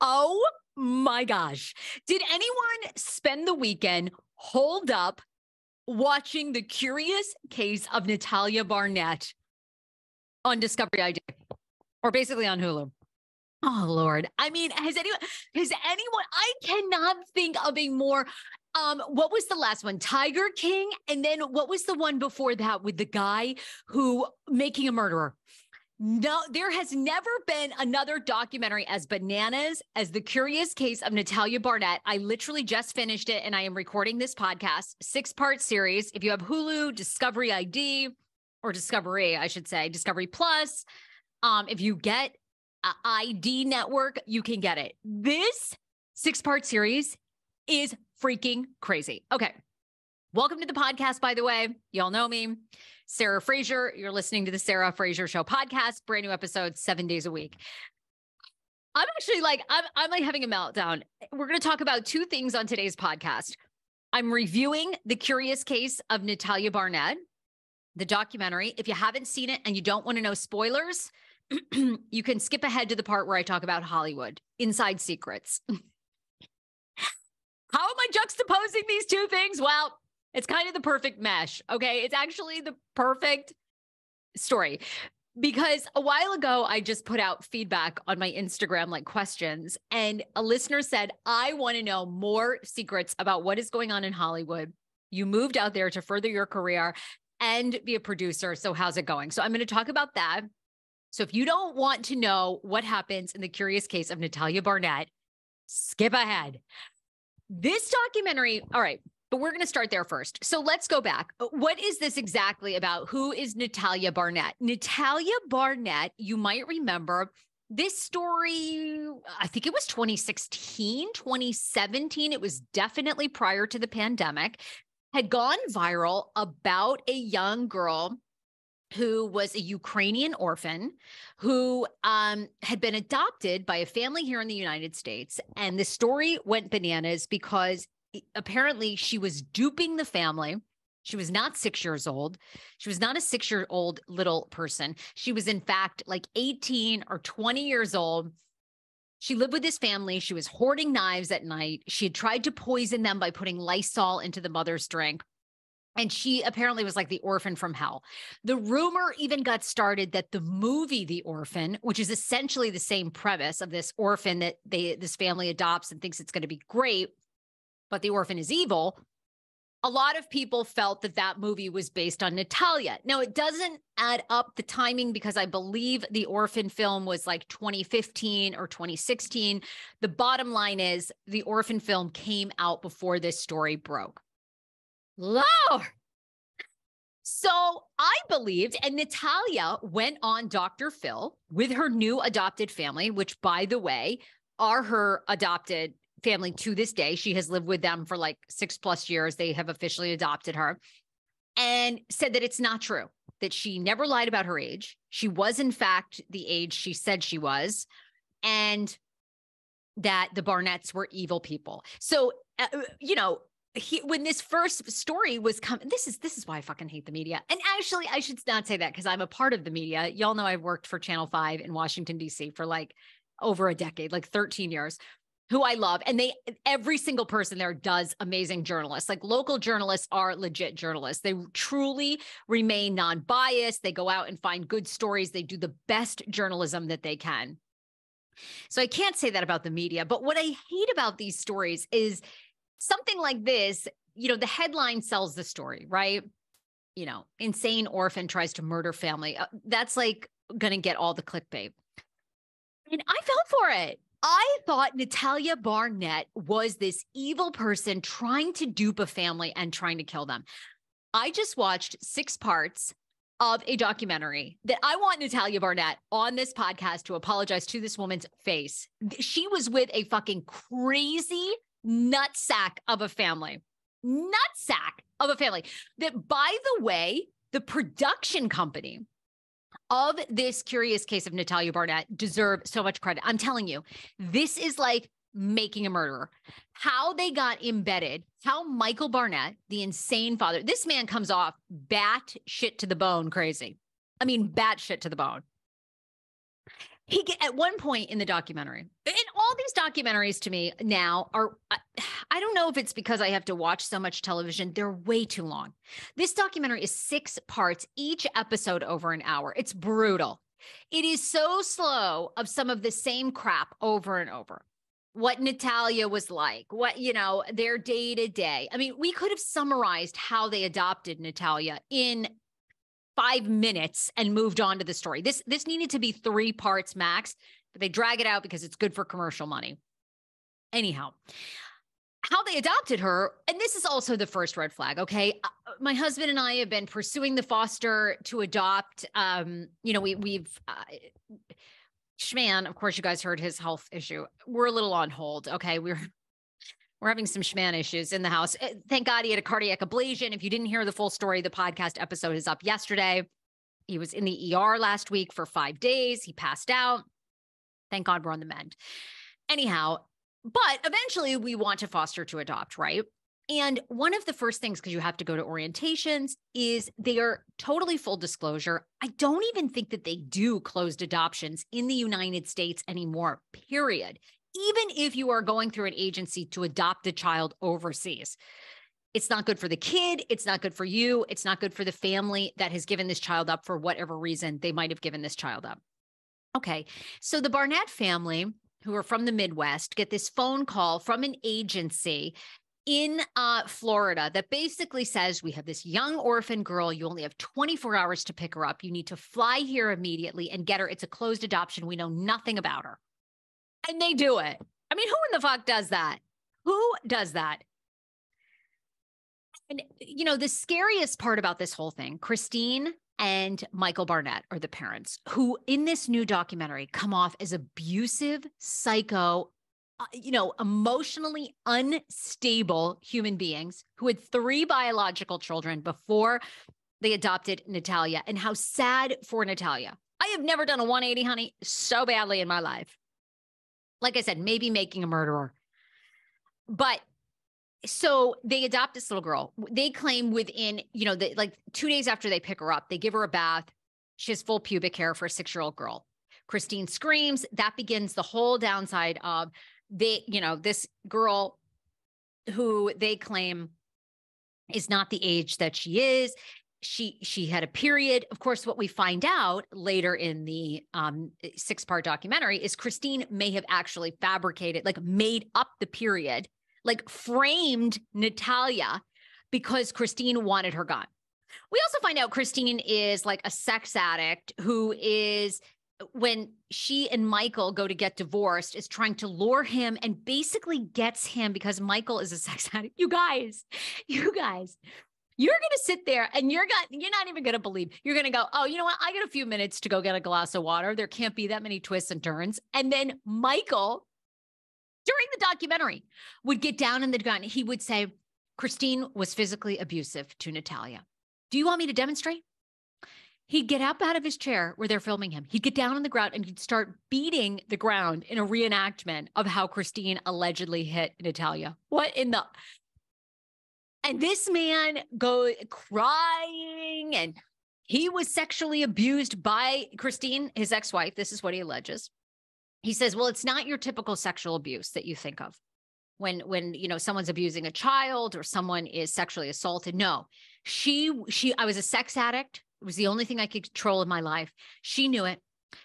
Oh my gosh. Did anyone spend the weekend holed up watching The Curious Case of Natalia Barnett on Discovery ID or basically on Hulu? Oh, Lord. I mean, has anyone, I cannot think of a more, what was the last one? Tiger King. And then what was the one before that with the guy who making a murderer? No, there has never been another documentary as bananas as The Curious Case of Natalia Barnett. I literally just finished it and I am recording this podcast, 6-part series. If you have Hulu, Discovery ID, or Discovery, I should say, Discovery Plus, if you get ID Network, you can get it. This 6-part series is freaking crazy. Okay. Welcome to the podcast, by the way. Y'all know me, Sarah Fraser. You're listening to the Sarah Fraser Show Podcast, brand new episodes 7 days a week. I'm actually I'm like having a meltdown. We're going to talk about 2 things on today's podcast. I'm reviewing The Curious Case of Natalia Barnett, the documentary. If you haven't seen it and you don't want to know spoilers, you can skip ahead to the part where I talk about Hollywood, inside secrets. How am I juxtaposing these 2 things? Well, it's kind of the perfect mesh, okay? It's actually the perfect story because a while ago, I just put out feedback on my Instagram, like questions, and a listener said, I want to know more secrets about what is going on in Hollywood. You moved out there to further your career and be a producer, so how's it going? So I'm going to talk about that. So if you don't want to know what happens in The Curious Case of Natalia Barnett, skip ahead. This documentary, all right, but we're going to start there first. So let's go back. What is this exactly about? Who is Natalia Barnett? Natalia Barnett, you might remember this story, I think it was 2016, 2017. It was definitely prior to the pandemic, had gone viral about a young girl who was a Ukrainian orphan who had been adopted by a family here in the United States. And the story went bananas because apparently she was duping the family. She was not 6 years old. She was not a 6-year-old little person. She was, in fact, like 18 or 20 years old. She lived with this family. She was hoarding knives at night. She had tried to poison them by putting Lysol into the mother's drink. And she apparently was like the orphan from hell. The rumor even got started that the movie The Orphan, which is essentially the same premise of this orphan that this family adopts and thinks it's going to be great, but the orphan is evil. A lot of people felt that that movie was based on Natalia. Now, it doesn't add up the timing because I believe the Orphan film was like 2015 or 2016. The bottom line is the Orphan film came out before this story broke. Lord. So I believed, and Natalia went on Dr. Phil with her new adopted family, which, by the way, are her adopted family to this day. She has lived with them for like 6+ years. They have officially adopted her and said that it's not true, that she never lied about her age. She was, in fact, the age she said she was, and that the Barnetts were evil people. So, when this first story was coming, this is why I fucking hate the media. And actually, I should not say that because I'm a part of the media. Y'all know I've worked for Channel 5 in Washington, D.C. for like over a decade, like 13 years, who I love. And every single person there does amazing journalists. Like local journalists are legit journalists. They truly remain non-biased. They go out and find good stories. They do the best journalism that they can. So I can't say that about the media. But what I hate about these stories is something like this, the headline sells the story, right? Insane orphan tries to murder family. That's like going to get all the clickbait. And I fell for it. I thought Natalia Barnett was this evil person trying to dupe a family and trying to kill them. I just watched 6 parts of a documentary that I want Natalia Barnett on this podcast to apologize to this woman's face. She was with a fucking crazy nutsack of a family. That, by the way, the production company of this Curious Case of Natalia Barnett deserve so much credit. I'm telling you, this is like making a murderer. How they got embedded, how Michael Barnett, the insane father, this man comes off bat shit to the bone crazy. I mean, bat shit to the bone. At one point in the documentary, and all all these documentaries to me now are, I don't know if it's because I have to watch so much television. They're way too long. This documentary is 6 parts, each episode over an hour. It's brutal. It is so slow of some of the same crap over and over. What Natalia was like, what, their day to day. I mean, we could have summarized how they adopted Natalia in 5 minutes and moved on to the story. This needed to be 3 parts max, but they drag it out because it's good for commercial money. Anyhow, how they adopted her, and this is also the first red flag, okay? My husband and I have been pursuing the foster to adopt. We've Schman, of course, you guys heard his health issue. We're a little on hold, okay? We're having some Schman issues in the house. Thank God he had a cardiac ablation. If you didn't hear the full story, the podcast episode is up yesterday. He was in the ER last week for 5 days. He passed out. Thank God we're on the mend. Anyhow, but eventually we want to foster to adopt, right? And one of the first things, because you have to go to orientations, is they are totally full disclosure. I don't even think that they do closed adoptions in the United States anymore, period. Even if you are going through an agency to adopt a child overseas, it's not good for the kid. It's not good for you. It's not good for the family that has given this child up for whatever reason they might have given this child up. Okay, so the Barnett family, who are from the Midwest, get this phone call from an agency in Florida that basically says, we have this young orphan girl. You only have 24 hours to pick her up. You need to fly here immediately and get her. It's a closed adoption. We know nothing about her. And they do it. I mean, who in the fuck does that? Who does that? And, the scariest part about this whole thing, Christine and Michael Barnett are the parents who in this new documentary come off as abusive, psycho, emotionally unstable human beings who had 3 biological children before they adopted Natalia, and how sad for Natalia. I have never done a 180, honey, so badly in my life. Like I said, maybe making a murderer. But so they adopt this little girl. They claim within, 2 days after they pick her up, they give her a bath. She has full pubic hair for a 6-year-old girl. Christine screams. That begins the whole downside of this girl who they claim is not the age that she is. She had a period. Of course, what we find out later in the 6-part documentary is Christine may have actually fabricated, made up the period, framed Natalia because Christine wanted her gone. We also find out Christine is a sex addict who is, when she and Michael go to get divorced, is trying to lure him and basically gets him because Michael is a sex addict. You guys, you're going to sit there and you're not even going to believe. You're going to go, oh, you know what? I got a few minutes to go get a glass of water. There can't be that many twists and turns. And then Michael, during the documentary, would get down in the ground. He would say, Christine was physically abusive to Natalia. Do you want me to demonstrate? He'd get up out of his chair where they're filming him. He'd get down on the ground and he'd start beating the ground in a reenactment of how Christine allegedly hit Natalia. What in the... And this man goes crying, and he was sexually abused by Christine, his ex-wife. This is what he alleges. He says, well, it's not your typical sexual abuse that you think of when someone's abusing a child or someone is sexually assaulted. No, I was a sex addict. It was the only thing I could control in my life. She knew it.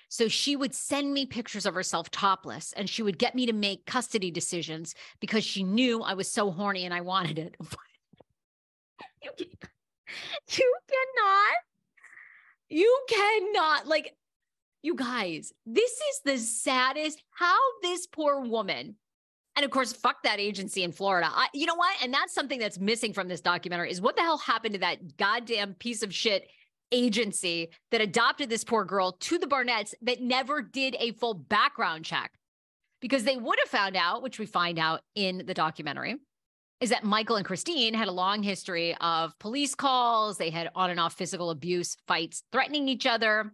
So she would send me pictures of herself topless, and she would get me to make custody decisions because she knew I was so horny and I wanted it. You cannot, you guys, this is the saddest, how this poor woman, and of course, fuck that agency in Florida. You know what? And that's something that's missing from this documentary is what the hell happened to that goddamn piece of shit agency that adopted this poor girl to the Barnetts that never did a full background check, because they would have found out, which we find out in the documentary, is that Michael and Christine had a long history of police calls. They had on and off physical abuse, fights, threatening each other.